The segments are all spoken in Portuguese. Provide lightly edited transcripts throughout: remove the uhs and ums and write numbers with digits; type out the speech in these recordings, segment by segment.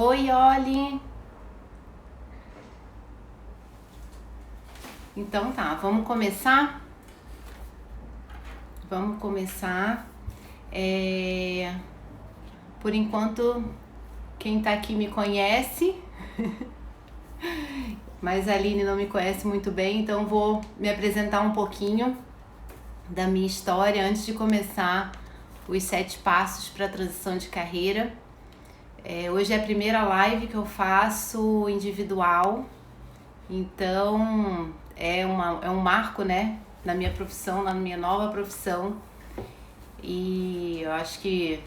Oi, Oli! Então tá, vamos começar? Vamos começar. Por enquanto, quem tá aqui me conhece, mas a Aline não me conhece muito bem, então vou me apresentar um pouquinho da minha história antes de começar os 7 passos para a transição de carreira. Hoje é a primeira live que eu faço individual, então é um marco, né, na minha profissão, na minha nova profissão, e eu acho que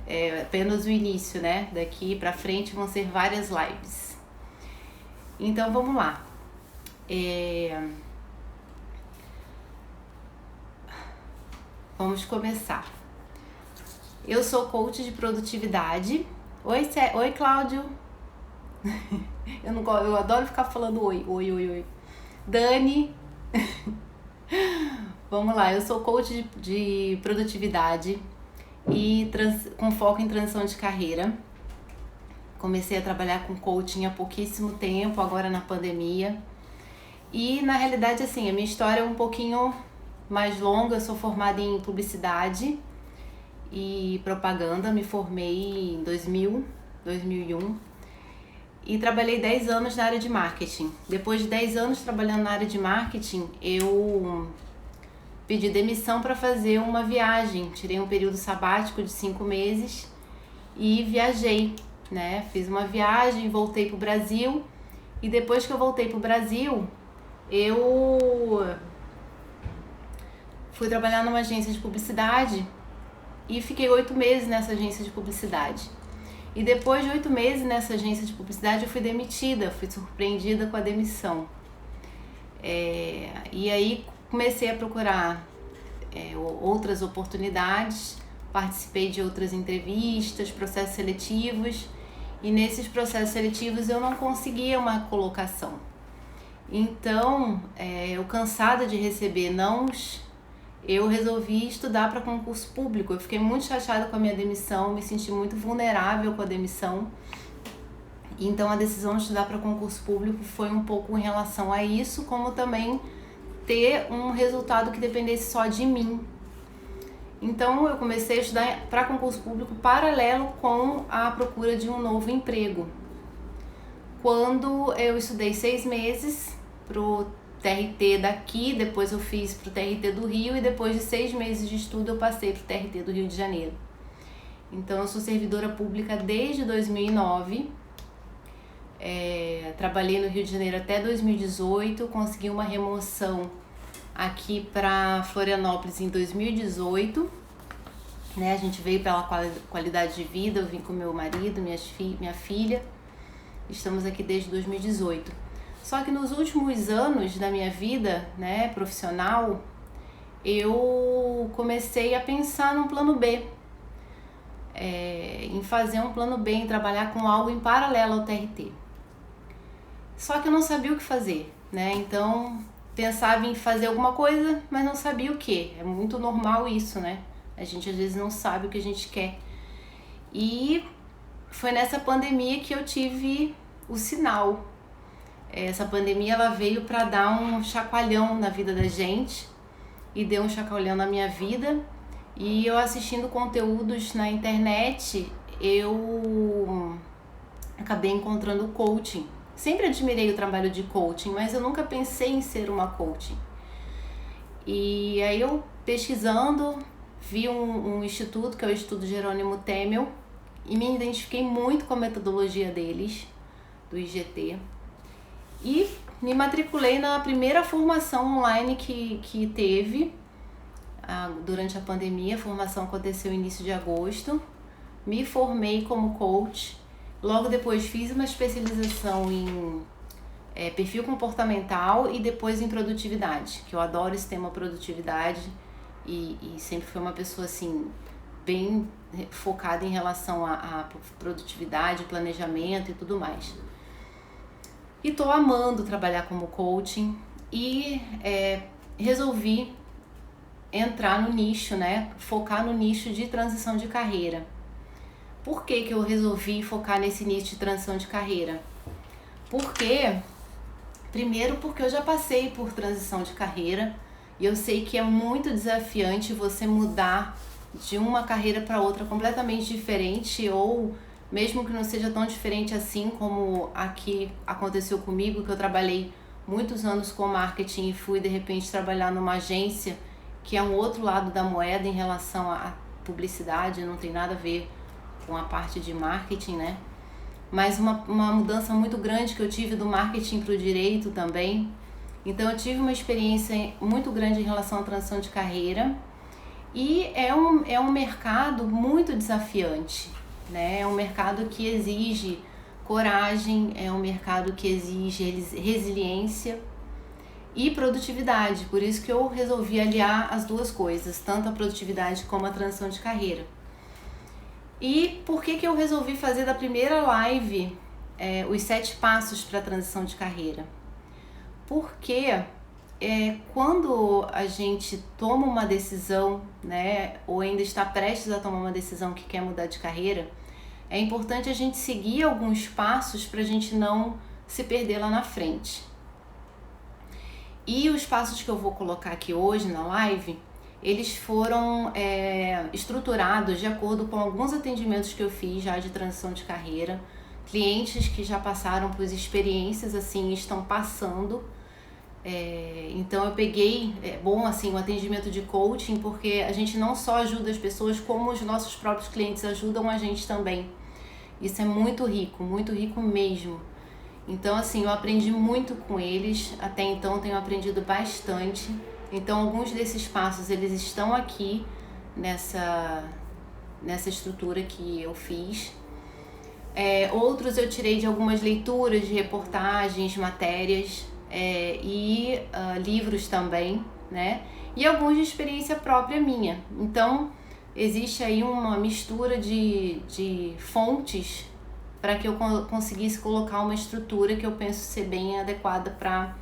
é apenas o início, né, daqui pra frente vão ser várias lives. Então vamos lá. Vamos começar. Eu sou coach de produtividade. Oi, Cláudio. Eu adoro ficar falando oi. Dani. Vamos lá, eu sou coach de produtividade e com foco em transição de carreira. Comecei a trabalhar com coaching há pouquíssimo tempo, agora na pandemia. E na realidade, assim, a minha história é um pouquinho mais longa. Eu sou formada em publicidade e propaganda, me formei em 2001 e trabalhei 10 anos na área de marketing. Depois de 10 anos trabalhando na área de marketing, eu pedi demissão para fazer uma viagem. Tirei um período sabático de 5 meses e viajei, né? Fiz uma viagem, voltei pro Brasil, e depois que eu voltei pro Brasil, eu fui trabalhar numa agência de publicidade e fiquei 8 meses nessa agência de publicidade. E depois de 8 meses nessa agência de publicidade eu fui demitida, fui surpreendida com a demissão. E aí comecei a procurar outras oportunidades, participei de outras entrevistas, processos seletivos, e nesses processos seletivos eu não conseguia uma colocação. Então, eu cansada de receber nãos, eu resolvi estudar para concurso público. Eu fiquei muito chateada com a minha demissão, me senti muito vulnerável com a demissão. Então a decisão de estudar para concurso público foi um pouco em relação a isso, como também ter um resultado que dependesse só de mim. Então eu comecei a estudar para concurso público paralelo com a procura de um novo emprego. Quando eu estudei 6 meses pro TRT daqui, depois eu fiz pro TRT do Rio, e depois de 6 meses de estudo eu passei pro TRT do Rio de Janeiro. Então eu sou servidora pública desde 2009, trabalhei no Rio de Janeiro até 2018, consegui uma remoção aqui para Florianópolis em 2018, né? A gente veio pela qualidade de vida, eu vim com meu marido, minha filha, estamos aqui desde 2018. Só que nos últimos anos da minha vida, né, profissional, eu comecei a pensar num plano B, em fazer um plano B, em trabalhar com algo em paralelo ao TRT. Só que eu não sabia o que fazer, né? Então pensava em fazer alguma coisa, mas não sabia o que. É muito normal isso, né? A gente às vezes não sabe o que a gente quer. E foi nessa pandemia que eu tive o sinal. Essa pandemia ela veio para dar um chacoalhão na vida da gente, e deu um chacoalhão na minha vida. E eu assistindo conteúdos na internet, eu acabei encontrando o coaching. Sempre admirei o trabalho de coaching, mas eu nunca pensei em ser uma coaching. E aí eu pesquisando, vi um instituto, que é o Instituto Jerônimo Temel, e me identifiquei muito com a metodologia deles, do IGT. E me matriculei na primeira formação online que teve durante a pandemia. A formação aconteceu no início de agosto. Me formei como coach. Logo depois fiz uma especialização em perfil comportamental e depois em produtividade, que eu adoro esse tema produtividade, e sempre fui uma pessoa assim bem focada em relação a produtividade, planejamento e tudo mais. E tô amando trabalhar como coaching, e resolvi entrar no nicho, né? Focar no nicho de transição de carreira. Por que eu resolvi focar nesse nicho de transição de carreira? Primeiro porque eu já passei por transição de carreira e eu sei que é muito desafiante você mudar de uma carreira para outra completamente diferente, ou mesmo que não seja tão diferente assim como aqui aconteceu comigo, que eu trabalhei muitos anos com marketing e fui de repente trabalhar numa agência, que é um outro lado da moeda em relação à publicidade, não tem nada a ver com a parte de marketing, né? Mas uma mudança muito grande que eu tive do marketing para o direito também. Então eu tive uma experiência muito grande em relação à transição de carreira, e é um mercado muito desafiante, né? É um mercado que exige coragem, é um mercado que exige resiliência e produtividade. Por isso que eu resolvi aliar as duas coisas, tanto a produtividade como a transição de carreira. E por que eu resolvi fazer da primeira live os 7 passos para a transição de carreira? Porque quando a gente toma uma decisão, né, ou ainda está prestes a tomar uma decisão que quer mudar de carreira, é importante a gente seguir alguns passos para a gente não se perder lá na frente. E os passos que eu vou colocar aqui hoje na live, eles foram estruturados de acordo com alguns atendimentos que eu fiz já de transição de carreira, clientes que já passaram por experiências assim, estão passando. Então eu peguei, bom assim, o atendimento de coaching, porque a gente não só ajuda as pessoas, como os nossos próprios clientes ajudam a gente também. Isso é muito rico mesmo. Então assim, eu aprendi muito com eles, até então tenho aprendido bastante. Então alguns desses passos, eles estão aqui nessa estrutura que eu fiz. Outros eu tirei de algumas leituras de reportagens, matérias, e livros também, né? E alguns de experiência própria minha. Então existe aí uma mistura de fontes para que eu conseguisse colocar uma estrutura que eu penso ser bem adequada para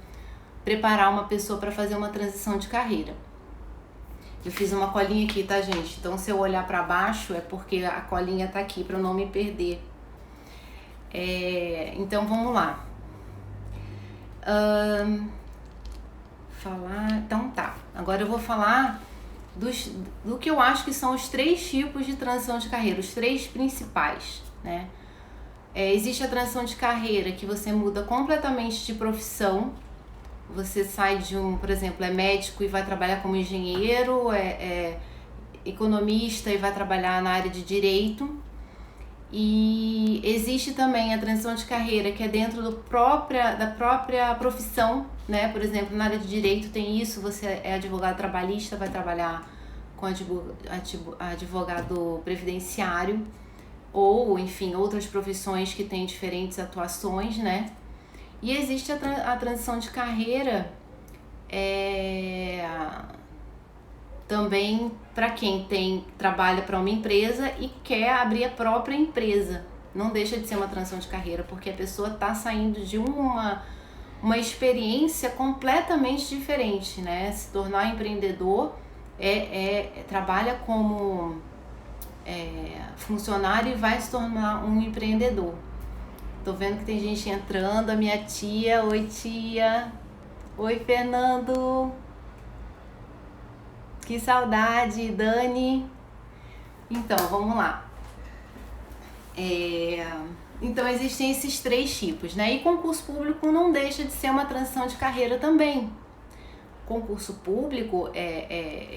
preparar uma pessoa para fazer uma transição de carreira. Eu fiz uma colinha aqui, tá, gente? Então se eu olhar para baixo é porque a colinha tá aqui para eu não me perder. Então vamos lá. Então tá. Agora eu vou falar do que eu acho que são os 3 tipos de transição de carreira, os 3 principais, né? Existe a transição de carreira que você muda completamente de profissão. Você sai de por exemplo, é médico e vai trabalhar como engenheiro, é economista e vai trabalhar na área de direito. E existe também a transição de carreira que é dentro da própria profissão, né? Por exemplo, na área de direito tem isso, você é advogado trabalhista, vai trabalhar com advogado previdenciário, ou enfim, outras profissões que têm diferentes atuações, né? E existe a transição de carreira também para quem trabalha para uma empresa e quer abrir a própria empresa. Não deixa de ser uma transição de carreira, porque a pessoa está saindo de uma experiência completamente diferente, né? Se tornar empreendedor trabalha como funcionário e vai se tornar um empreendedor. Tô vendo que tem gente entrando, a minha tia. Oi, tia. Oi, Fernando. Que saudade, Dani. Então, vamos lá. Então, existem esses 3 tipos, né? E concurso público não deixa de ser uma transição de carreira também. Concurso público,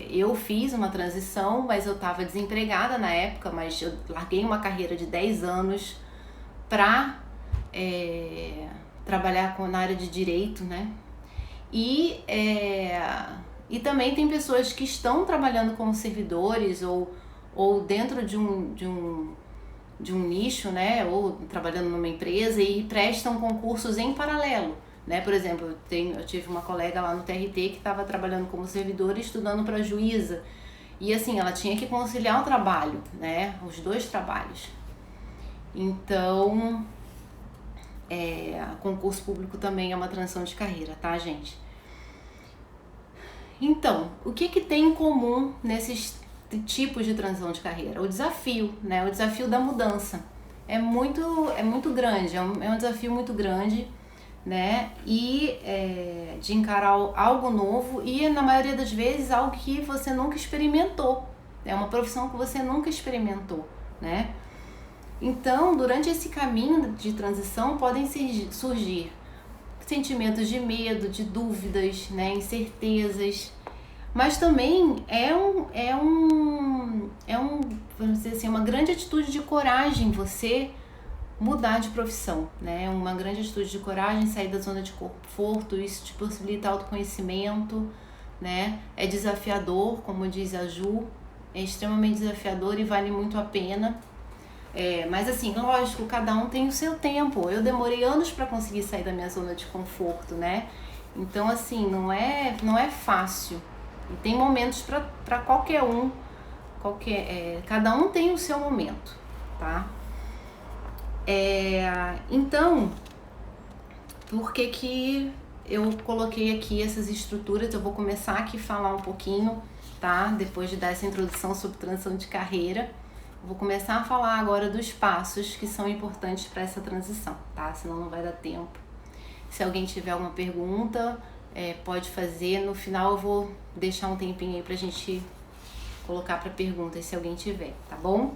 eu fiz uma transição, mas eu estava desempregada na época, mas eu larguei uma carreira de 10 anos para trabalhar na área de direito, né? E também tem pessoas que estão trabalhando como servidores ou dentro de um nicho, né? Ou trabalhando numa empresa e prestam concursos em paralelo, né? Por exemplo, eu tive uma colega lá no TRT que estava trabalhando como servidora e estudando para juíza. E assim, ela tinha que conciliar o trabalho, né? Os 2 trabalhos. Então, concurso público também é uma transição de carreira, tá, gente? Então, o que tem em comum nesses tipos de transição de carreira. O desafio, né? O desafio da mudança é muito grande, é um desafio muito grande, né? E de encarar algo novo e, na maioria das vezes, algo que você nunca experimentou. É uma profissão que você nunca experimentou, né? Então, durante esse caminho de transição, podem surgir sentimentos de medo, de dúvidas, né? Incertezas. Mas também vamos dizer assim, uma grande atitude de coragem você mudar de profissão, né? Uma grande atitude de coragem, sair da zona de conforto, isso te possibilita autoconhecimento, né? É desafiador, como diz a Ju, é extremamente desafiador e vale muito a pena. Mas assim, lógico, cada um tem o seu tempo. Eu demorei anos para conseguir sair da minha zona de conforto, né? Então assim, não é fácil. E tem momentos para qualquer um, cada um tem o seu momento, tá? Então, por que eu coloquei aqui essas estruturas? Eu vou começar aqui a falar um pouquinho, tá? Depois de dar essa introdução sobre transição de carreira, eu vou começar a falar agora dos passos que são importantes para essa transição, tá? Senão não vai dar tempo. Se alguém tiver alguma pergunta, pode fazer. No final eu vou deixar um tempinho aí pra gente colocar para perguntas, se alguém tiver, tá bom?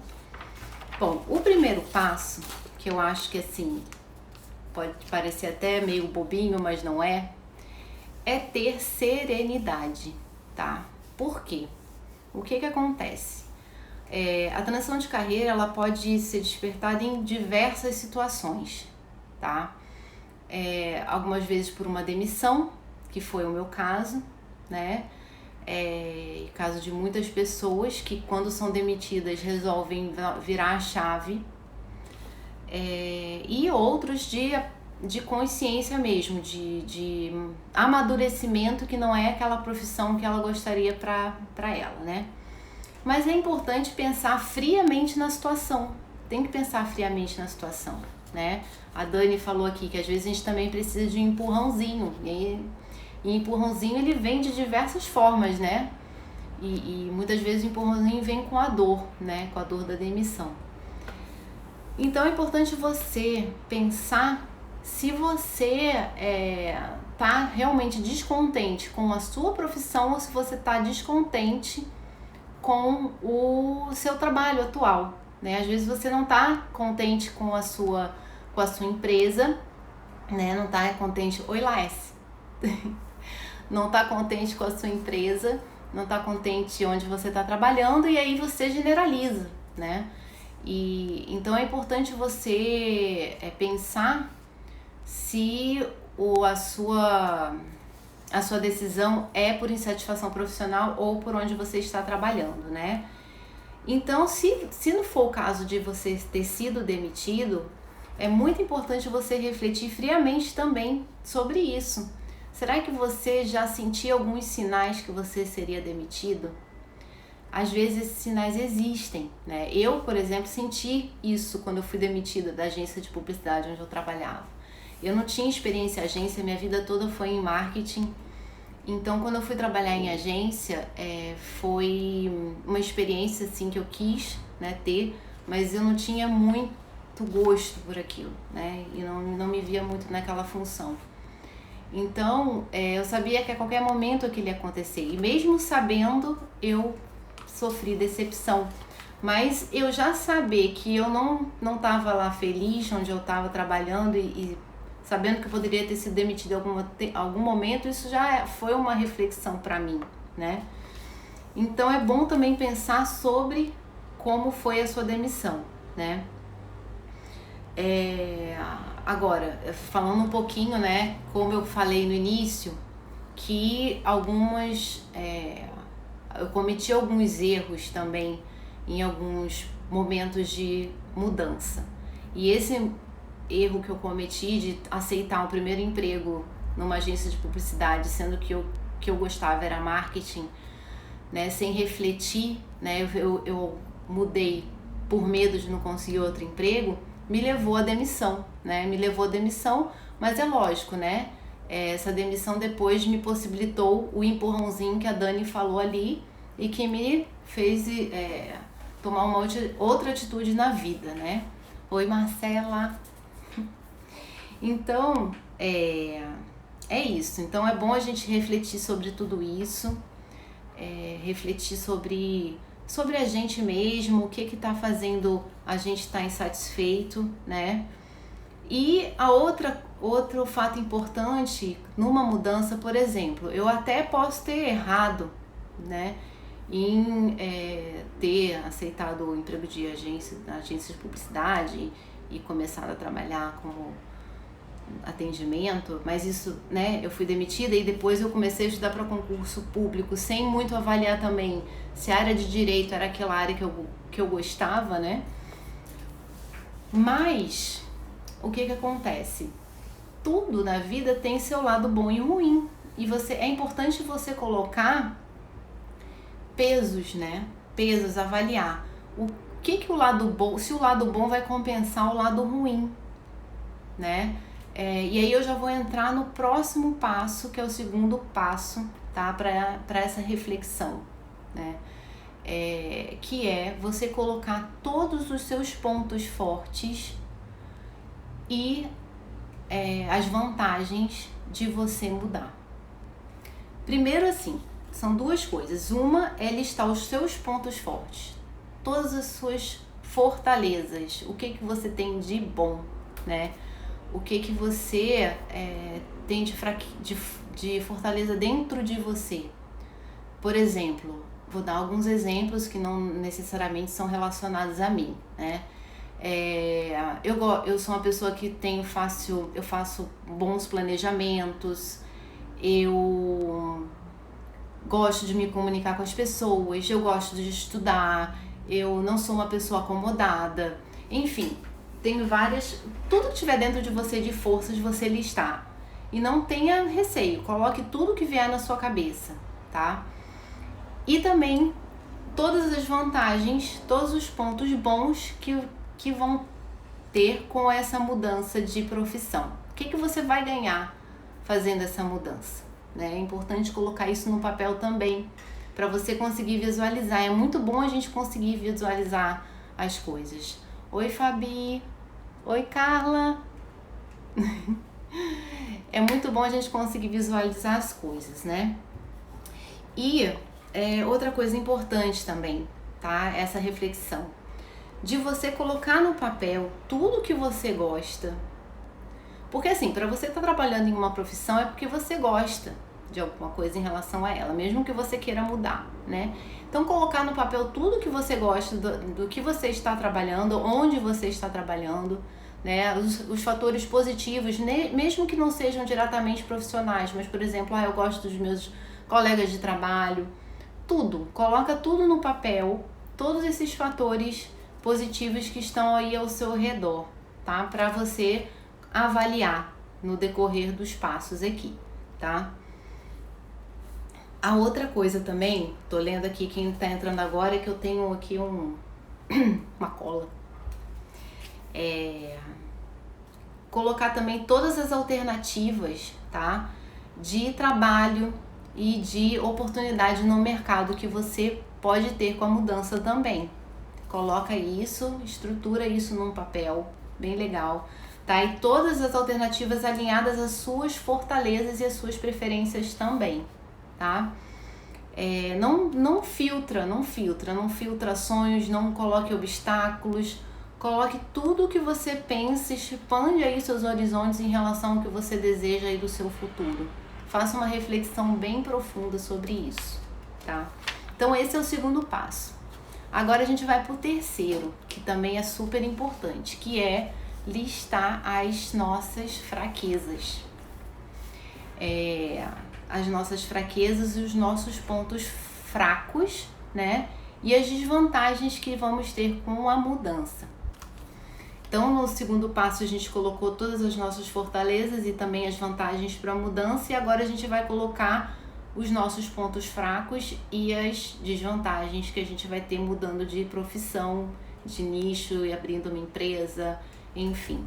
Bom, o primeiro passo, que eu acho que assim, pode parecer até meio bobinho, mas não é ter serenidade, tá? Por quê? O que acontece? A transição de carreira, ela pode ser despertada em diversas situações, tá? Algumas vezes por uma demissão, que foi o meu caso, né? Caso de muitas pessoas que, quando são demitidas, resolvem virar a chave, e outros de consciência mesmo, de amadurecimento, que não é aquela profissão que ela gostaria para ela, né? Mas é importante pensar friamente na situação, tem que pensar friamente na situação, né? A Dani falou aqui que às vezes a gente também precisa de um empurrãozinho, e empurrãozinho ele vem de diversas formas, né? E muitas vezes o empurrãozinho vem com a dor, né? Com a dor da demissão. Então é importante você pensar se você tá realmente descontente com a sua profissão ou se você tá descontente com o seu trabalho atual, né? Às vezes você não tá contente com a sua empresa, né? Não tá contente... Oi, Laes! Não tá contente com a sua empresa, não tá contente onde você tá trabalhando, e aí você generaliza, né? E então é importante você pensar se a sua decisão é por insatisfação profissional ou por onde você está trabalhando, né? Então, se não for o caso de você ter sido demitido, é muito importante você refletir friamente também sobre isso. Será que você já sentiu alguns sinais que você seria demitido? Às vezes esses sinais existem, né? Eu, por exemplo, senti isso quando eu fui demitida da agência de publicidade onde eu trabalhava. Eu não tinha experiência em agência, minha vida toda foi em marketing. Então, quando eu fui trabalhar em agência, foi uma experiência assim que eu quis, né, ter, mas eu não tinha muito gosto por aquilo, né? E não me via muito naquela função. Então, eu sabia que a qualquer momento aquilo ia acontecer. E mesmo sabendo, eu sofri decepção. Mas eu já saber que eu não estava lá feliz onde eu estava trabalhando e sabendo que eu poderia ter sido demitida em algum momento, isso já foi uma reflexão para mim, né? Então é bom também pensar sobre como foi a sua demissão, né? Agora, falando um pouquinho, né, como eu falei no início, que eu cometi alguns erros também em alguns momentos de mudança. E esse erro que eu cometi de aceitar um primeiro emprego numa agência de publicidade, sendo que que eu gostava era marketing, né, sem refletir, né, eu mudei por medo de não conseguir outro emprego, me levou à demissão, né? Mas é lógico, né? Essa demissão depois me possibilitou o empurrãozinho que a Dani falou ali e que me fez tomar uma outra atitude na vida, né? Oi, Marcela! Então, é isso. Então, é bom a gente refletir sobre tudo isso, refletir sobre a gente mesmo, o que tá fazendo a gente estar insatisfeito, né? E outro fato importante numa mudança, por exemplo, eu até posso ter errado, né, em ter aceitado o emprego de agência de publicidade e começado a trabalhar como atendimento, mas isso, né, eu fui demitida e depois eu comecei a estudar para concurso público sem muito avaliar também se a área de direito era aquela área que eu gostava, né? Mas o que acontece? Tudo na vida tem seu lado bom e ruim. E é importante você colocar pesos, né? Pesos, avaliar. O que o lado bom, se o lado bom vai compensar o lado ruim, né? E aí eu já vou entrar no próximo passo, que é o segundo passo, tá? Para essa reflexão, né? Que é você colocar todos os seus pontos fortes e as vantagens de você mudar. Primeiro, assim, são duas coisas. Uma é listar os seus pontos fortes, todas as suas fortalezas, o que você tem de bom, né? O que você tem de fortaleza dentro de você. Por exemplo, vou dar alguns exemplos que não necessariamente são relacionados a mim, né? Eu sou uma pessoa que eu faço bons planejamentos, eu gosto de me comunicar com as pessoas, eu gosto de estudar, eu não sou uma pessoa acomodada, enfim, tenho tudo que tiver dentro de você de forças você listar. E não tenha receio, coloque tudo que vier na sua cabeça, tá? E também todas as vantagens, todos os pontos bons que vão ter com essa mudança de profissão. O que você vai ganhar fazendo essa mudança, né? É importante colocar isso no papel também, para você conseguir visualizar. É muito bom a gente conseguir visualizar as coisas. Oi, Fabi. Oi, Carla. É muito bom a gente conseguir visualizar as coisas, né? E outra coisa importante também, tá? Essa reflexão de você colocar no papel tudo que você gosta. Porque assim, para você estar trabalhando em uma profissão é porque você gosta de alguma coisa em relação a ela, mesmo que você queira mudar, né? Então colocar no papel tudo que você gosta do que você está trabalhando, onde você está trabalhando, né? Os fatores positivos, mesmo que não sejam diretamente profissionais, mas por exemplo, eu gosto dos meus colegas de trabalho, coloca tudo no papel, todos esses fatores positivos que estão aí ao seu redor, tá? Para você avaliar no decorrer dos passos aqui, tá? A outra coisa também, tô lendo aqui quem tá entrando agora, é que eu tenho aqui uma cola. Colocar também todas as alternativas, tá? De trabalho e de oportunidade no mercado que você pode ter com a mudança também. Coloca isso, estrutura isso num papel bem legal, tá? E todas as alternativas alinhadas às suas fortalezas e às suas preferências também, tá? Não filtra sonhos, não coloque obstáculos, coloque tudo o que você pensa, expande aí seus horizontes em relação ao que você deseja aí do seu futuro. Faça uma reflexão bem profunda sobre isso, tá? Então esse é o segundo passo. Agora a gente vai pro terceiro, que também é super importante, que é listar as nossas fraquezas. As nossas fraquezas e os nossos pontos fracos, né? E as desvantagens que vamos ter com a mudança. Então, no segundo passo, a gente colocou todas as nossas fortalezas e também as vantagens para a mudança, e agora a gente vai colocar os nossos pontos fracos e as desvantagens que a gente vai ter mudando de profissão, de nicho e abrindo uma empresa, enfim.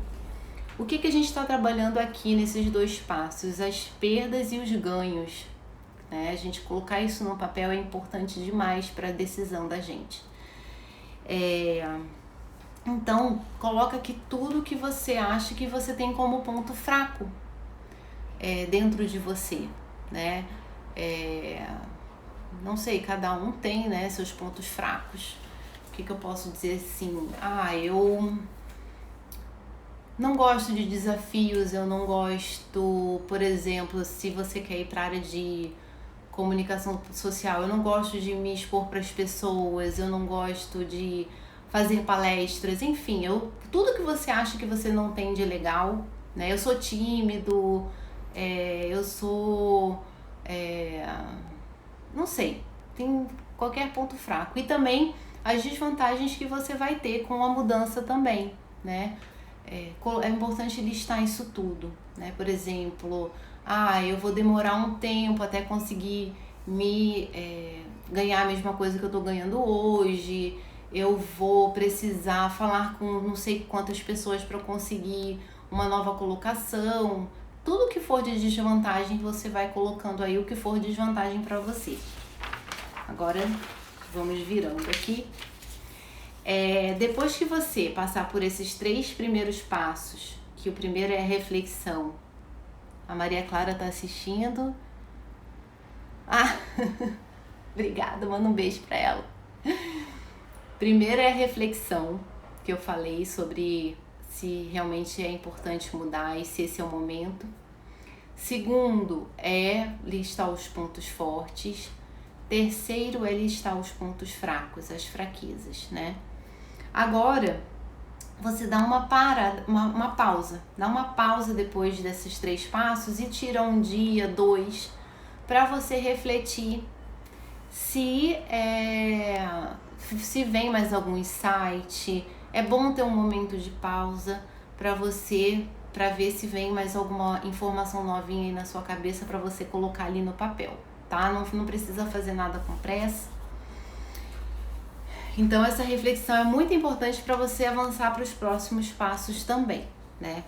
O que a gente está trabalhando aqui nesses dois passos? As perdas e os ganhos, né? A gente colocar isso no papel é importante demais para a decisão da gente. Então, coloca aqui tudo que você acha que você tem como ponto fraco dentro de você, né? Não sei, cada um tem, né, seus pontos fracos. O que eu posso dizer assim? Eu não gosto de desafios, eu não gosto, por exemplo, se você quer ir para a área de comunicação social, eu não gosto de me expor para as pessoas, eu não gosto de fazer palestras, enfim, tudo que você acha que você não tem de legal, né? Eu sou tímido, eu sou, não sei, tem qualquer ponto fraco. E também as desvantagens que você vai ter com a mudança também, né? É importante listar isso tudo, né? Por exemplo, eu vou demorar um tempo até conseguir ganhar a mesma coisa que eu tô ganhando hoje, eu vou precisar falar com não sei quantas pessoas para conseguir uma nova colocação. Tudo que for de desvantagem, você vai colocando aí o que for desvantagem para você. Agora, vamos virando aqui. Depois que você passar por esses 3 primeiros passos, que o primeiro é a reflexão. A Maria Clara tá assistindo. Obrigada, manda um beijo para ela. Primeiro é a reflexão, que eu falei sobre se realmente é importante mudar e se esse é o momento. Segundo é listar os pontos fortes. Terceiro é listar os pontos fracos, as fraquezas, né? Agora, você dá uma pausa. Dá uma pausa depois desses 3 passos e tira 1 dia, 2, para você refletir se vem mais algum insight. É bom ter um momento de pausa para ver se vem mais alguma informação novinha aí na sua cabeça para você colocar ali no papel, tá? Não precisa fazer nada com pressa. Então essa reflexão é muito importante para você avançar para os próximos passos também, né?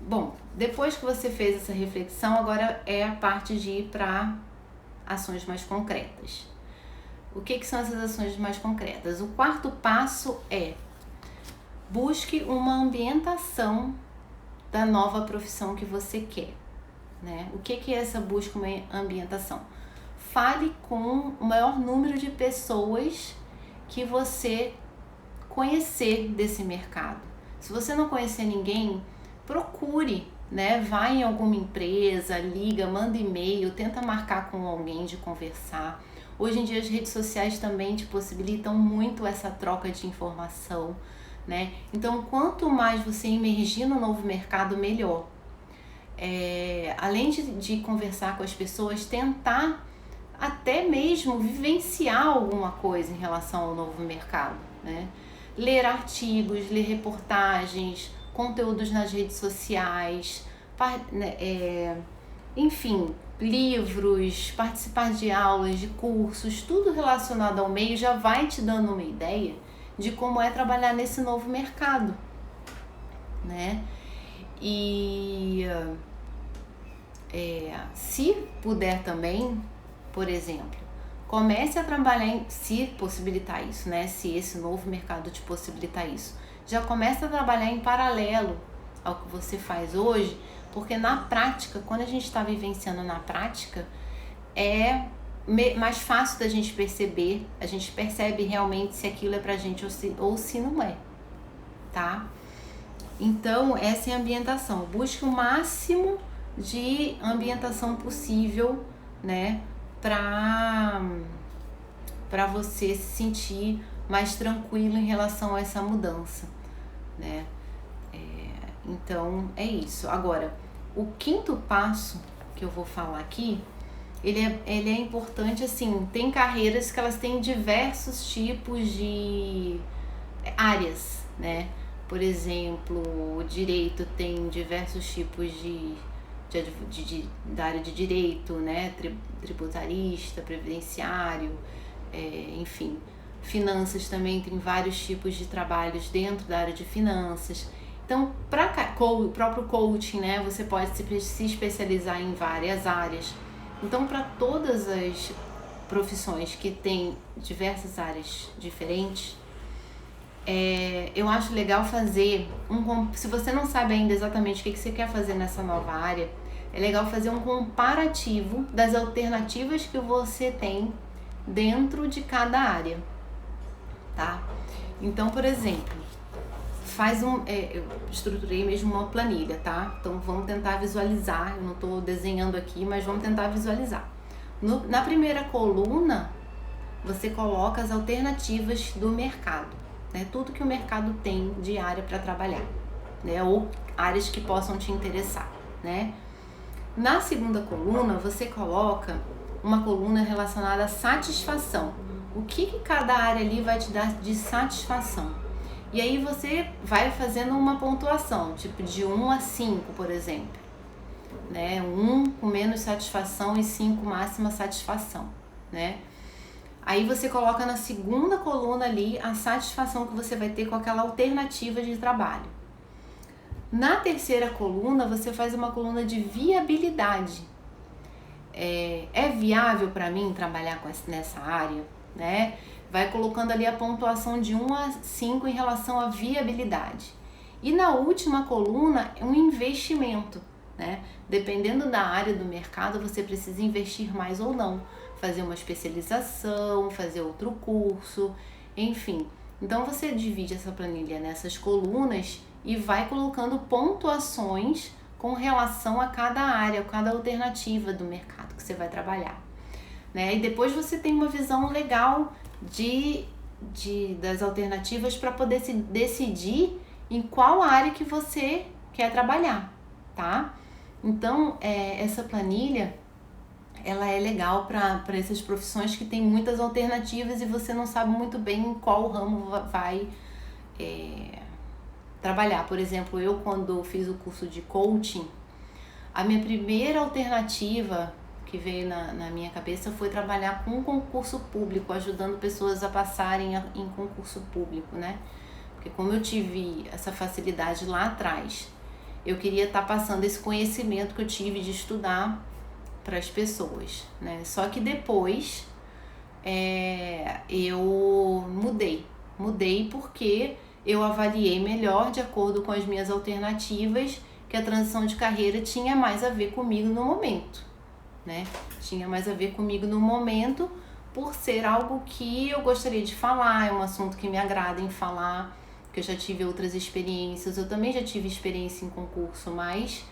Bom, depois que você fez essa reflexão, agora é a parte de ir para ações mais concretas. O que são essas ações mais concretas? O 4º passo é: busque uma ambientação da nova profissão que você quer, né? O que é essa busca, uma ambientação? Fale com o maior número de pessoas que você conhecer desse mercado. Se você não conhecer ninguém, procure, né? Vai em alguma empresa, liga, manda e-mail, tenta marcar com alguém de conversar. Hoje em dia as redes sociais também te possibilitam muito essa troca de informação, né? Então, quanto mais você emergir no novo mercado, melhor. Além de conversar com as pessoas, tentar até mesmo vivenciar alguma coisa em relação ao novo mercado, né? Ler artigos, ler reportagens, conteúdos nas redes sociais, enfim, livros, participar de aulas, de cursos, tudo relacionado ao meio já vai te dando uma ideia de como é trabalhar nesse novo mercado, né? E se puder também, por exemplo, comece a trabalhar se possibilitar isso, né? Se esse novo mercado te possibilitar isso, já comece a trabalhar em paralelo ao que você faz hoje, porque na prática, quando a gente está vivenciando na prática, é mais fácil da gente perceber, a gente percebe realmente se aquilo é pra gente ou se não é, tá? Então, essa é a ambientação. Busque o máximo de ambientação possível, né? Pra você se sentir mais tranquilo em relação a essa mudança, né? Então, é isso. Agora, o 5º passo que eu vou falar aqui, ele é importante, assim, tem carreiras que elas têm diversos tipos de áreas, né? Por exemplo, o direito tem diversos tipos da área de direito, né? Tributarista, previdenciário, enfim. Finanças também tem vários tipos de trabalhos dentro da área de finanças. Então, o próprio coaching, né? Você pode se especializar em várias áreas. Então, para todas as profissões que têm diversas áreas diferentes, eu acho legal fazer se você não sabe ainda exatamente o que você quer fazer nessa nova área, é legal fazer um comparativo das alternativas que você tem dentro de cada área, tá? Então, por exemplo, eu estruturei mesmo uma planilha, tá? Então vamos tentar visualizar, eu não estou desenhando aqui, mas vamos tentar visualizar. Na primeira coluna, você coloca as alternativas do mercado, né? Tudo que o mercado tem de área para trabalhar, né? Ou áreas que possam te interessar, né? Na segunda coluna, você coloca uma coluna relacionada à satisfação. O que cada área ali vai te dar de satisfação? E aí você vai fazendo uma pontuação, tipo de 1 a 5, por exemplo. Né? 1 com menos satisfação e 5 máxima satisfação, né? Aí você coloca na segunda coluna ali a satisfação que você vai ter com aquela alternativa de trabalho. Na terceira coluna, você faz uma coluna de viabilidade. É viável para mim trabalhar nessa área, né? Vai colocando ali a pontuação de 1 a 5 em relação à viabilidade. E na última coluna, é um investimento, né? Dependendo da área do mercado, você precisa investir mais ou não. Fazer uma especialização, fazer outro curso, enfim. Então você divide essa planilha nessas colunas e vai colocando pontuações com relação a cada área, a cada alternativa do mercado que você vai trabalhar, né? E depois você tem uma visão legal das alternativas para poder se decidir em qual área que você quer trabalhar, tá? Então, essa planilha, ela é legal para essas profissões que tem muitas alternativas e você não sabe muito bem em qual ramo vai trabalhar. Por exemplo, eu quando fiz o curso de coaching, a minha primeira alternativa que veio na minha cabeça foi trabalhar com concurso público, ajudando pessoas a passarem em concurso público, né? Porque como eu tive essa facilidade lá atrás, eu queria estar passando esse conhecimento que eu tive de estudar para as pessoas, né? Só que depois eu mudei porque eu avaliei melhor, de acordo com as minhas alternativas, que a transição de carreira tinha mais a ver comigo no momento, né? Tinha mais a ver comigo no momento por ser algo que eu gostaria de falar, é um assunto que me agrada em falar, que eu já tive outras experiências, eu também já tive experiência em concurso, mas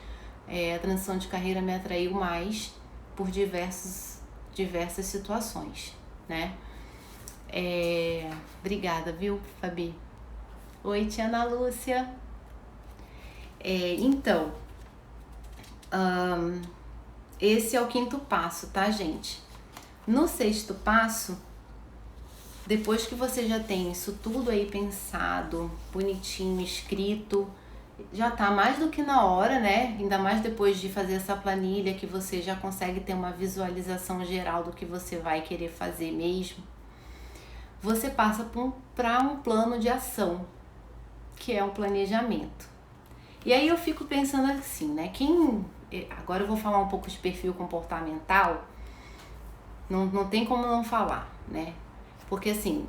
a transição de carreira me atraiu mais por diversas situações, né? Obrigada, viu, Fabi? Oi, tia Ana Lúcia. Então, esse é o 5º passo, tá, gente? No 6º passo, depois que você já tem isso tudo aí pensado, bonitinho, escrito, já tá mais do que na hora, né? Ainda mais depois de fazer essa planilha, que você já consegue ter uma visualização geral do que você vai querer fazer mesmo. Você passa para um plano de ação, que é um planejamento. E aí eu fico pensando assim, né? Agora eu vou falar um pouco de perfil comportamental, não tem como não falar, né? Porque assim,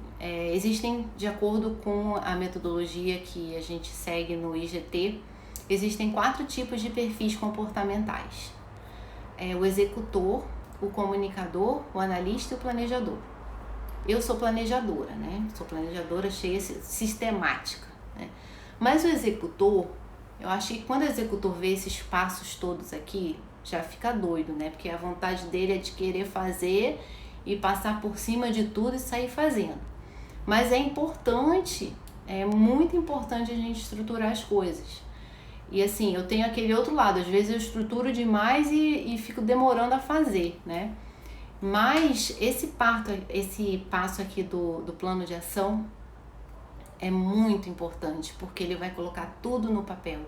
existem, de acordo com a metodologia que a gente segue no IGT, existem 4 tipos de perfis comportamentais. O executor, o comunicador, o analista e o planejador. Eu sou planejadora, né? Sou planejadora cheia, sistemática, né? Mas o executor, eu acho que quando o executor vê esses passos todos aqui, já fica doido, né? Porque a vontade dele é de querer fazer e passar por cima de tudo e sair fazendo. Mas é importante, é muito importante a gente estruturar as coisas. E assim, eu tenho aquele outro lado, às vezes eu estruturo demais e fico demorando a fazer, né? Mas esse passo aqui do plano de ação é muito importante, porque ele vai colocar tudo no papel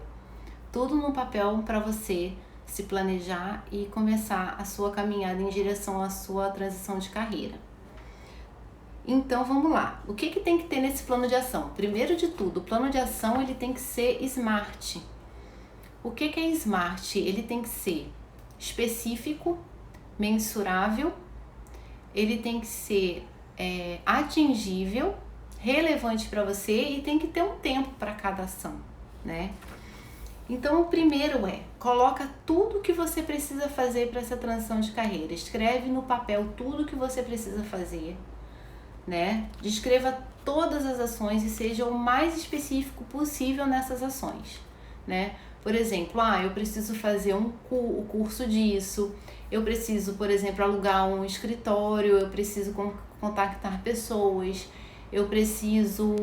para você se planejar e começar a sua caminhada em direção à sua transição de carreira. Então vamos lá, o que tem que ter nesse plano de ação? Primeiro de tudo, o plano de ação ele tem que ser SMART. O que é SMART? Ele tem que ser específico, mensurável, ele tem que ser atingível, relevante para você e tem que ter um tempo para cada ação, né? Então, o primeiro coloca tudo que você precisa fazer para essa transição de carreira. Escreve no papel tudo que você precisa fazer, né? Descreva todas as ações e seja o mais específico possível nessas ações, né? Por exemplo, eu preciso fazer o curso disso, eu preciso, por exemplo, alugar um escritório, eu preciso contactar pessoas, eu preciso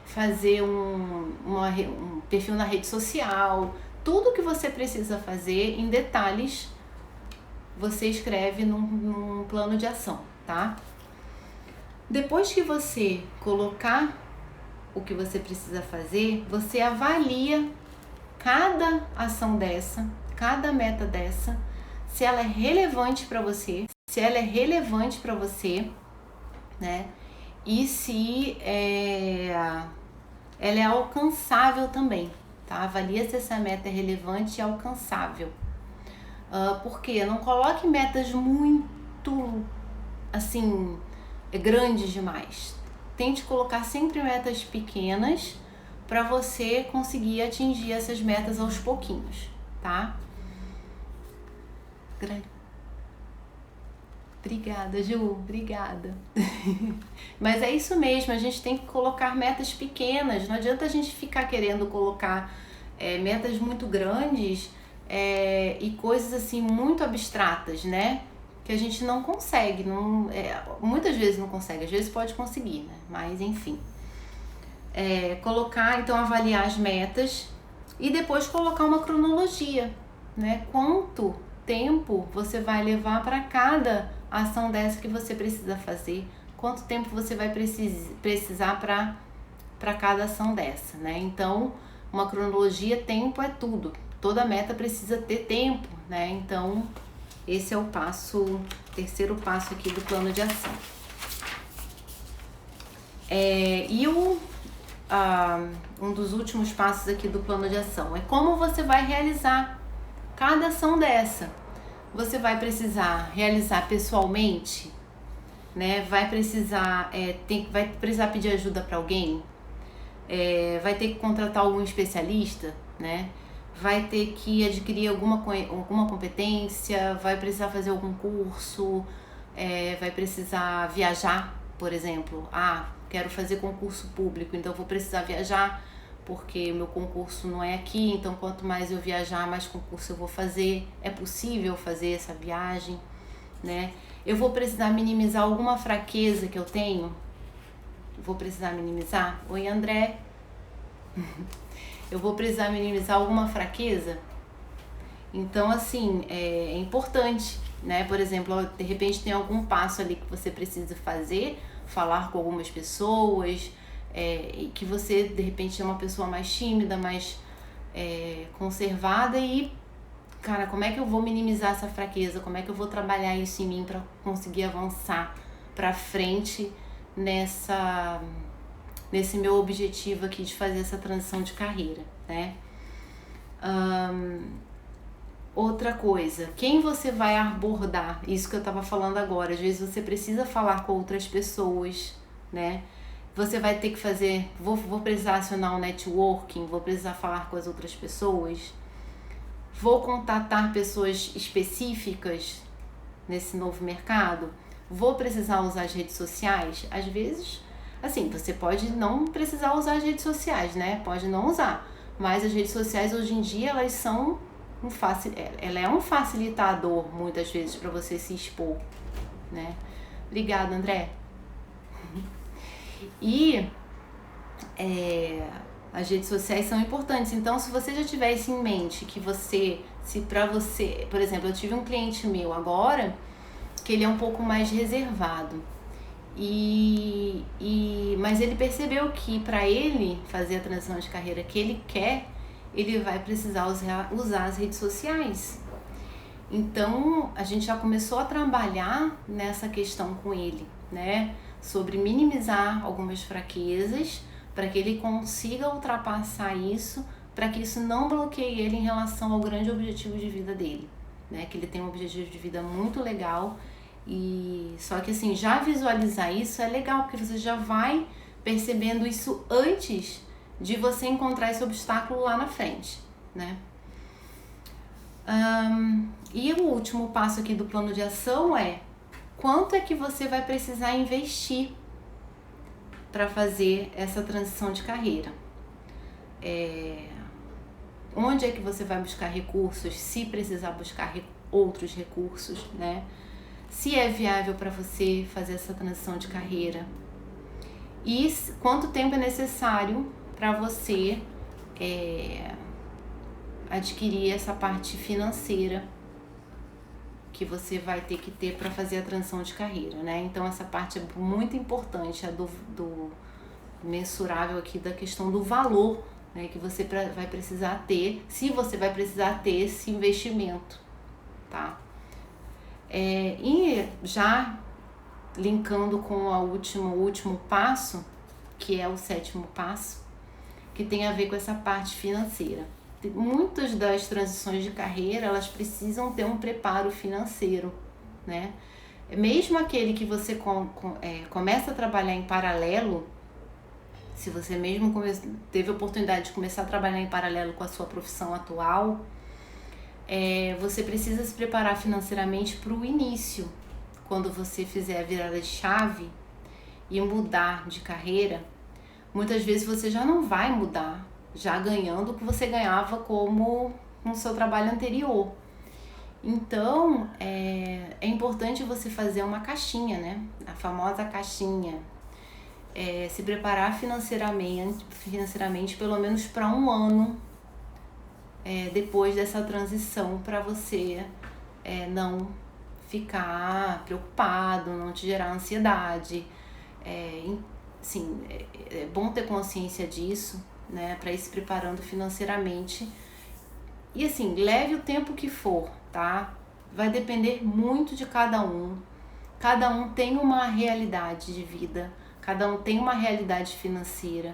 fazer um perfil na rede social. Tudo que você precisa fazer em detalhes, você escreve num plano de ação, tá? Depois que você colocar o que você precisa fazer, você avalia cada ação dessa, cada meta dessa, se ela é relevante para você, né? E se ela é alcançável também, tá? Avalia se essa meta é relevante e alcançável. Porque não coloque metas muito, assim, grandes demais. Tente colocar sempre metas pequenas para você conseguir atingir essas metas aos pouquinhos, tá? Obrigada, Ju, obrigada. Mas é isso mesmo, a gente tem que colocar metas pequenas, não adianta a gente ficar querendo colocar metas muito grandes e coisas assim muito abstratas, né? Que a gente não consegue, muitas vezes não consegue, às vezes pode conseguir, né? Mas enfim. Então avaliar as metas e depois colocar uma cronologia, né? Quanto tempo você vai levar para cada ação dessa que você precisa fazer, quanto tempo você vai precisar para cada ação dessa, né? Então, uma cronologia, tempo é tudo. Toda meta precisa ter tempo, né? Então, esse é o terceiro passo aqui do plano de ação. Um dos últimos passos aqui do plano de ação é como você vai realizar cada ação dessa. Você vai precisar realizar pessoalmente, né? Vai precisar pedir ajuda para alguém, vai ter que contratar algum especialista, né? Vai ter que adquirir alguma competência, vai precisar fazer algum curso, vai precisar viajar, por exemplo. Quero fazer concurso público, então vou precisar viajar porque o meu concurso não é aqui, então quanto mais eu viajar, mais concurso eu vou fazer. É possível fazer essa viagem, né? Eu vou precisar minimizar alguma fraqueza que eu tenho. Vou precisar minimizar? Oi, André. Eu vou precisar minimizar alguma fraqueza? Então, assim, é importante, né? Por exemplo, de repente tem algum passo ali que você precisa fazer, falar com algumas pessoas, e que você, de repente, é uma pessoa mais tímida, mais conservada e, cara, como é que eu vou minimizar essa fraqueza? Como é que eu vou trabalhar isso em mim para conseguir avançar para frente nesse meu objetivo aqui de fazer essa transição de carreira, né? Outra coisa, quem você vai abordar? Isso que eu estava falando agora. Às vezes você precisa falar com outras pessoas, né? Você vai ter que fazer, vou precisar acionar um networking, vou precisar falar com as outras pessoas, vou contatar pessoas específicas nesse novo mercado, vou precisar usar as redes sociais. Às vezes, assim, você pode não precisar usar as redes sociais, né? Pode não usar, mas as redes sociais hoje em dia, elas são ela é um facilitador muitas vezes para você se expor, né? Obrigada, André. E as redes sociais são importantes. Então, se você já tiver isso em mente, que por exemplo, eu tive um cliente meu agora que ele é um pouco mais reservado mas ele percebeu que para ele fazer a transição de carreira que ele quer, ele vai precisar usar as redes sociais. Então, a gente já começou a trabalhar nessa questão com ele, né? Sobre minimizar algumas fraquezas para que ele consiga ultrapassar isso para que isso não bloqueie ele em relação ao grande objetivo de vida dele, né? Que ele tem um objetivo de vida muito legal, e só que assim, já visualizar isso é legal, porque você já vai percebendo isso antes de você encontrar esse obstáculo lá na frente, né? E o último passo aqui do plano de ação é: quanto é que você vai precisar investir para fazer essa transição de carreira? Onde é que você vai buscar recursos, se precisar buscar outros recursos, né? Se é viável para você fazer essa transição de carreira e quanto tempo é necessário para você adquirir essa parte financeira que você vai ter que ter para fazer a transição de carreira, né? Então essa parte é muito importante, a do mensurável aqui da questão do valor, né, que você vai precisar ter, se você vai precisar ter esse investimento, tá? E já linkando com o último passo, que é o 7º passo, que tem a ver com essa parte financeira. Muitas das transições de carreira, elas precisam ter um preparo financeiro, né? Mesmo aquele que você começa a trabalhar em paralelo, se você mesmo teve a oportunidade de começar a trabalhar em paralelo com a sua profissão atual, você precisa se preparar financeiramente para o início. Quando você fizer a virada de chave e mudar de carreira, muitas vezes você já não vai mudar já ganhando o que você ganhava como no seu trabalho anterior. Então, é importante você fazer uma caixinha, né? A famosa caixinha. Se preparar financeiramente pelo menos para um ano depois dessa transição, para você não ficar preocupado, não te gerar ansiedade. Sim, é bom ter consciência disso, né, para ir se preparando financeiramente. E assim, leve o tempo que for, tá? Vai depender muito de cada um. Cada um tem uma realidade de vida, cada um tem uma realidade financeira.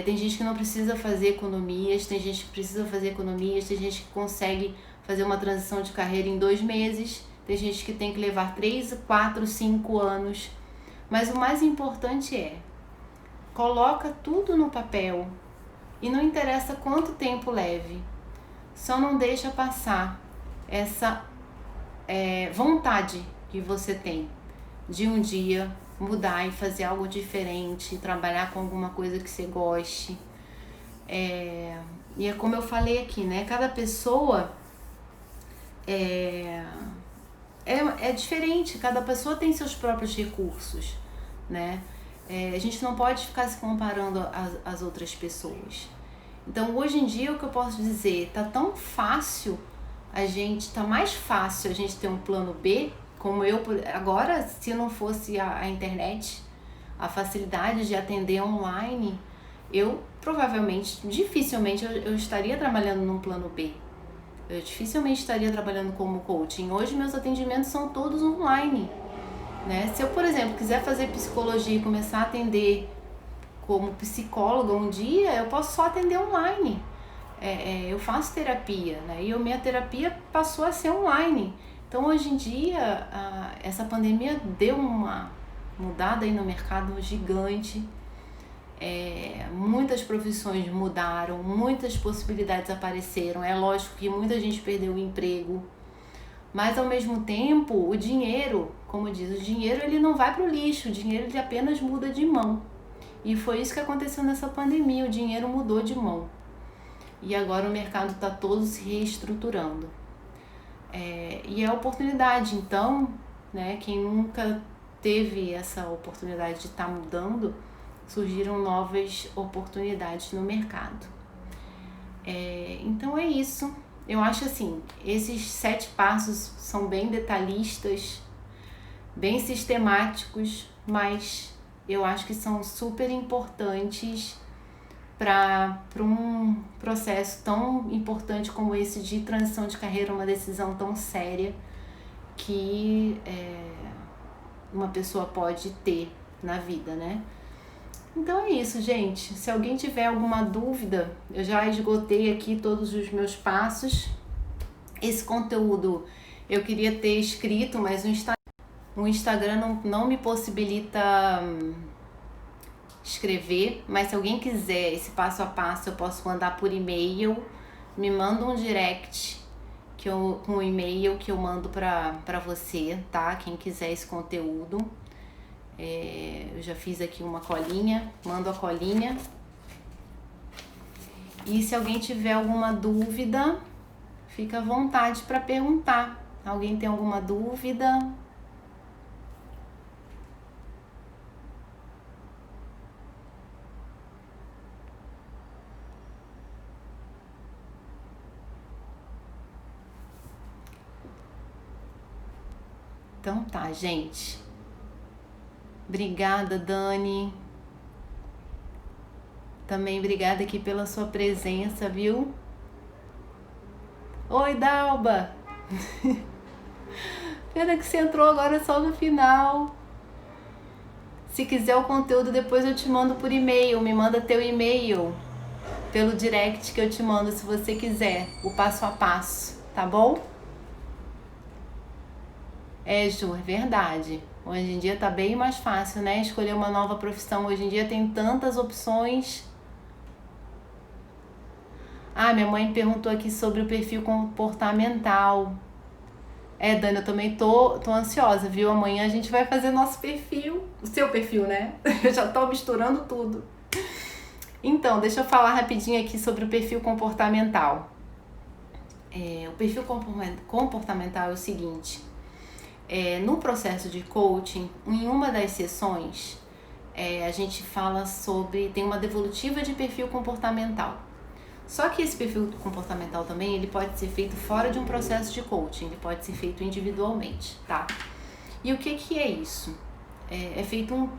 Tem gente que não precisa fazer economias, tem gente que precisa fazer economias, tem gente que consegue fazer uma transição de carreira em 2 meses, tem gente que tem que levar 3, 4, 5 anos. Mas o mais importante coloca tudo no papel e não interessa quanto tempo leve, só não deixa passar essa vontade que você tem de um dia mudar e fazer algo diferente, trabalhar com alguma coisa que você goste. E é como eu falei aqui, né? Cada pessoa é diferente, cada pessoa tem seus próprios recursos, né? A gente não pode ficar se comparando às outras pessoas. Então, hoje em dia, o que eu posso dizer, tá mais fácil a gente ter um plano B, como agora, se não fosse a internet, a facilidade de atender online, eu dificilmente eu estaria trabalhando num plano B. Eu dificilmente estaria trabalhando como coaching. Hoje, meus atendimentos são todos online, né? Se eu, por exemplo, quiser fazer psicologia e começar a atender como psicóloga um dia, eu posso só atender online. Eu faço terapia, né? E minha terapia passou a ser online. Então, hoje em dia, essa pandemia deu uma mudada aí no mercado gigante. Muitas profissões mudaram, muitas possibilidades apareceram. É lógico que muita gente perdeu o emprego, mas ao mesmo tempo o dinheiro, como diz, o dinheiro ele não vai para o lixo, o dinheiro ele apenas muda de mão. E foi isso que aconteceu nessa pandemia, o dinheiro mudou de mão. E agora o mercado está todo se reestruturando. E é a oportunidade, então, né, quem nunca teve essa oportunidade de estar mudando, surgiram novas oportunidades no mercado. Então é isso. Eu acho assim, esses 7 passos são bem detalhistas, bem sistemáticos, mas eu acho que são super importantes para um processo tão importante como esse de transição de carreira, uma decisão tão séria que uma pessoa pode ter na vida, né? Então é isso, gente. Se alguém tiver alguma dúvida, eu já esgotei aqui todos os meus passos. Esse conteúdo eu queria ter escrito, mas o Instagram não me possibilita escrever. Mas se alguém quiser esse passo a passo, eu posso mandar por e-mail. Me manda um direct com o e-mail que eu mando pra você, tá? Quem quiser esse conteúdo. Eu já fiz aqui uma colinha, mando a colinha. E se alguém tiver alguma dúvida, fica à vontade para perguntar. Alguém tem alguma dúvida? Então tá, gente. Obrigada, Dani. Também obrigada aqui pela sua presença, viu? Oi, Dalba! Pena que você entrou agora só no final. Se quiser o conteúdo, depois eu te mando por e-mail. Me manda teu e-mail pelo direct que eu te mando, se você quiser, o passo a passo, tá bom? Ju, é verdade. Hoje em dia tá bem mais fácil, né? Escolher uma nova profissão. Hoje em dia tem tantas opções. Minha mãe perguntou aqui sobre o perfil comportamental. Dani, eu também tô ansiosa, viu? Amanhã a gente vai fazer nosso perfil. O seu perfil, né? Eu já tô misturando tudo. Então, deixa eu falar rapidinho aqui sobre o perfil comportamental. O perfil comportamental é o seguinte. No processo de coaching, em uma das sessões, a gente fala sobre... Tem uma devolutiva de perfil comportamental. Só que esse perfil comportamental também, ele pode ser feito fora de um processo de coaching, ele pode ser feito individualmente, tá? E o que é isso?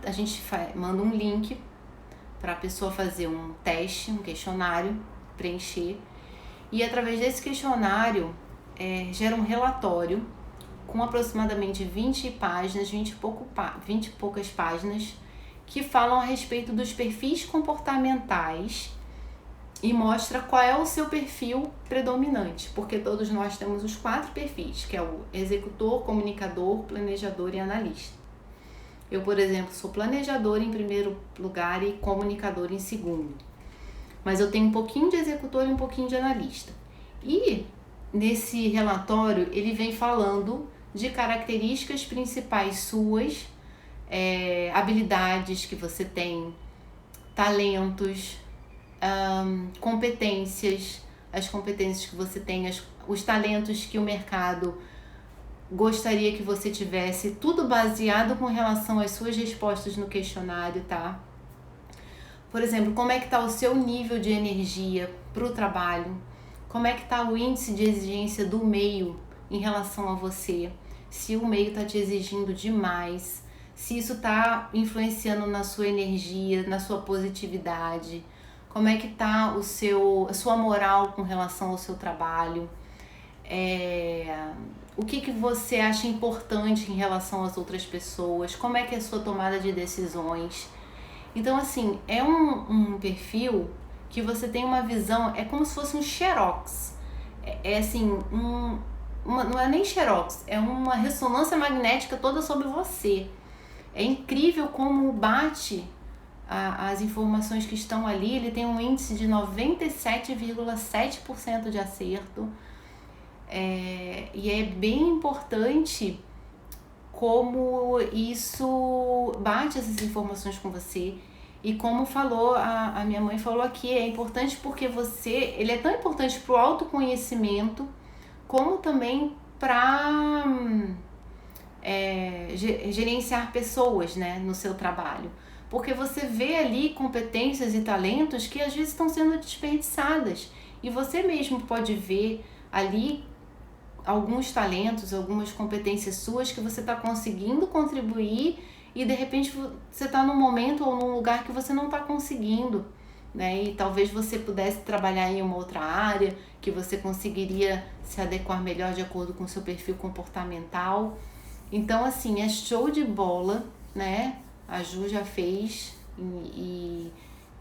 A gente manda um link para a pessoa fazer um teste, um questionário, preencher, e através desse questionário gera um relatório com aproximadamente 20 páginas, 20 e poucas páginas, que falam a respeito dos perfis comportamentais e mostra qual é o seu perfil predominante, porque todos nós temos os 4 perfis, que é o executor, comunicador, planejador e analista. Eu, por exemplo, sou planejador em primeiro lugar e comunicador em segundo, mas eu tenho um pouquinho de executor e um pouquinho de analista. E nesse relatório ele vem falando de características principais suas, habilidades que você tem, talentos, competências, as competências que você tem, os talentos que o mercado gostaria que você tivesse, tudo baseado com relação às suas respostas no questionário, tá? Por exemplo, como é que tá o seu nível de energia para o trabalho? Como é que tá o índice de exigência do meio em relação a você? Se o meio tá te exigindo demais, se isso tá influenciando na sua energia, na sua positividade. Como é que tá a sua moral com relação ao seu trabalho? O que você acha importante em relação às outras pessoas? Como é que é a sua tomada de decisões? Então, assim, é um perfil que você tem uma visão, é como se fosse um xerox. Não é nem xerox, é uma ressonância magnética toda sobre você. É incrível como bate as informações que estão ali. Ele tem um índice de 97,7% de acerto. E é bem importante como isso bate essas informações com você. E como falou, a minha mãe falou aqui, é importante porque ele é tão importante para o autoconhecimento, como também para gerenciar pessoas, né, no seu trabalho. Porque você vê ali competências e talentos que às vezes estão sendo desperdiçadas. E você mesmo pode ver ali alguns talentos, algumas competências suas que você está conseguindo contribuir e de repente você está num momento ou num lugar que você não está conseguindo, né? E talvez você pudesse trabalhar em uma outra área, que você conseguiria se adequar melhor de acordo com o seu perfil comportamental. Então, assim, é show de bola, né? A Ju já fez e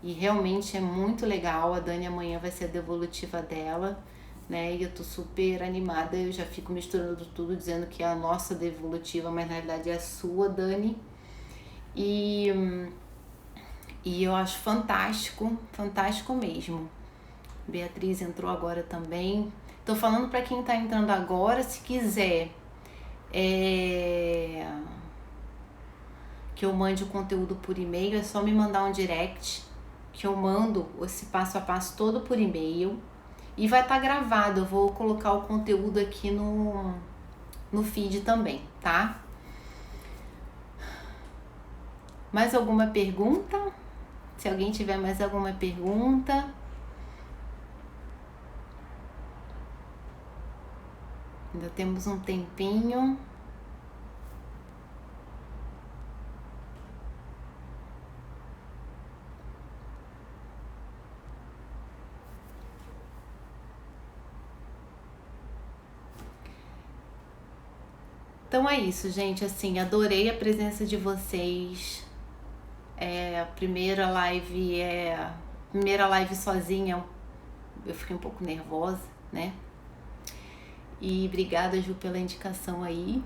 realmente é muito legal. A Dani amanhã vai ser a devolutiva dela, né? E eu tô super animada, eu já fico misturando tudo, dizendo que é a nossa devolutiva, mas na verdade é a sua, Dani. E eu acho fantástico, fantástico mesmo. Beatriz entrou agora também. Tô falando para quem tá entrando agora, se quiser que eu mande o conteúdo por e-mail, é só me mandar um direct, que eu mando esse passo a passo todo por e-mail. E vai estar gravado, eu vou colocar o conteúdo aqui no feed também, tá? Mais alguma pergunta? Se alguém tiver mais alguma pergunta. Ainda temos um tempinho. Então é isso, gente. Assim, adorei a presença de vocês. A primeira live sozinha, eu fiquei um pouco nervosa, né? E obrigada, Ju, pela indicação aí.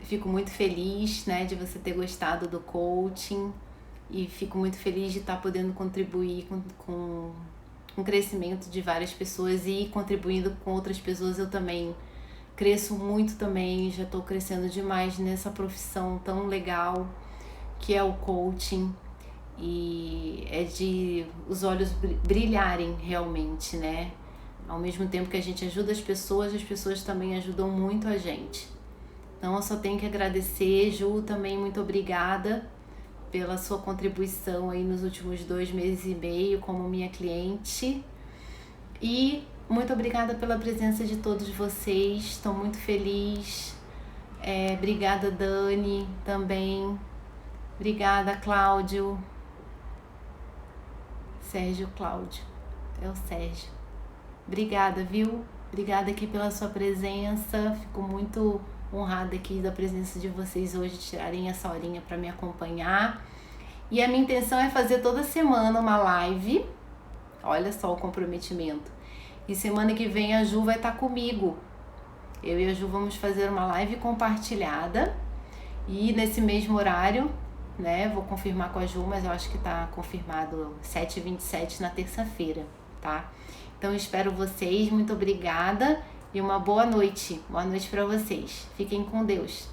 Fico muito feliz, né, de você ter gostado do coaching e fico muito feliz de estar podendo contribuir com o crescimento de várias pessoas e contribuindo com outras pessoas. Eu também cresço muito também, já estou crescendo demais nessa profissão tão legal que é o coaching, e é de os olhos brilharem realmente, né? Ao mesmo tempo que a gente ajuda as pessoas também ajudam muito a gente. Então eu só tenho que agradecer, Ju, também muito obrigada pela sua contribuição aí nos últimos 2 meses e meio como minha cliente. E muito obrigada pela presença de todos vocês, estou muito feliz. Obrigada, Dani, também. Obrigada, Cláudio. Sérgio Cláudio, é o Sérgio. Obrigada, viu? Obrigada aqui pela sua presença. Fico muito honrada aqui da presença de vocês hoje, tirarem essa horinha para me acompanhar. E a minha intenção é fazer toda semana uma live. Olha só o comprometimento. E semana que vem a Ju vai estar comigo. Eu e a Ju vamos fazer uma live compartilhada. E nesse mesmo horário, né? Vou confirmar com a Ju, mas eu acho que tá confirmado 7h27 na terça-feira, tá? Então espero vocês, muito obrigada e uma boa noite. Boa noite para vocês. Fiquem com Deus.